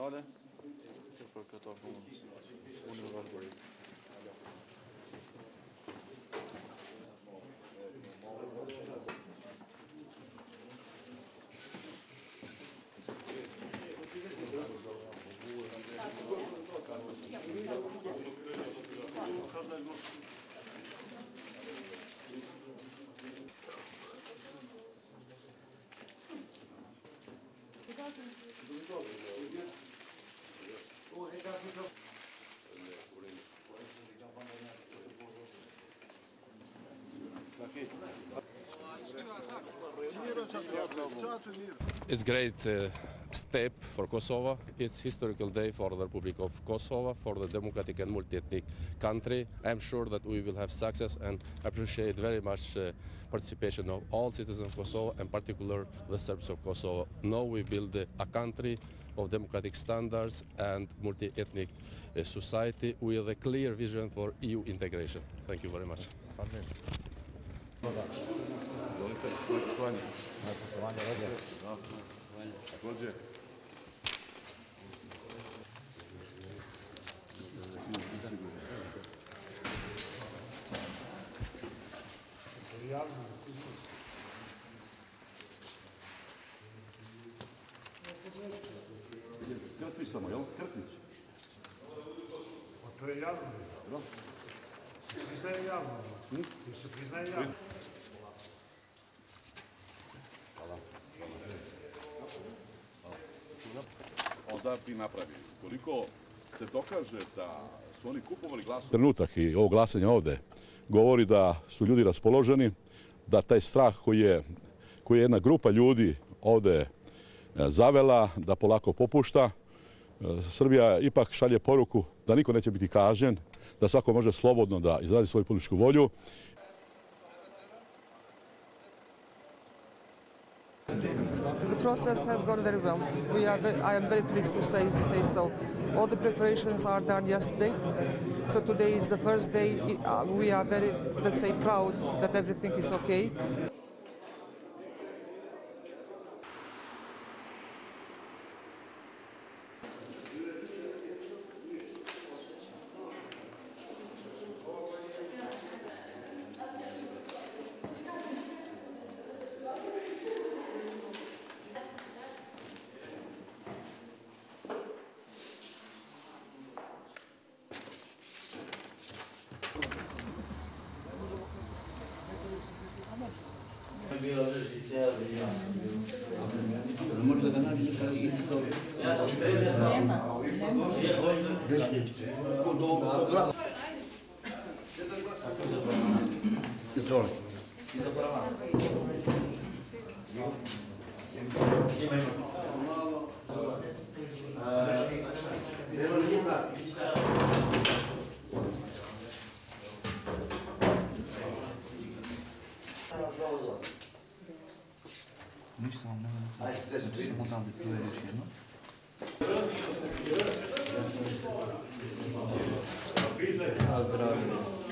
Schade. Jag får ta på oss. It's a great step for Kosovo. It's a historical day for the Republic of Kosovo, for the democratic and multi-ethnic country. I'm sure that we will have success and appreciate very much participation of all citizens of Kosovo, and particularly the Serbs of Kosovo. Now we build a country of democratic standards and multi-ethnic society with a clear vision for EU integration. Thank you very much. Krstić samo, jel? Krstić. To je javno. Da. Se priznaje javno. Se priznaje javno. Hvala. Onda bi napravi. Koliko se dokaže da su oni kupovali glasove... Trenutak i ovo glasanje ovde govori da su ljudi raspoloženi, da taj strah koji je jedna grupa ljudi ovde zavela, da polako popušta. Srbija ipak šalje poruku da niko neće biti kažnjen, da svako može slobodno da izrazi svoju političku volju. The process has gone very well. I am very pleased to say so. All the preparations are done yesterday, so today is the first day. We are very, let's say, proud that everything is okay. Možda da nađe i to. Izvoli. Ništa vam nema. Samo tam da tu je još jedno. Zdravlje.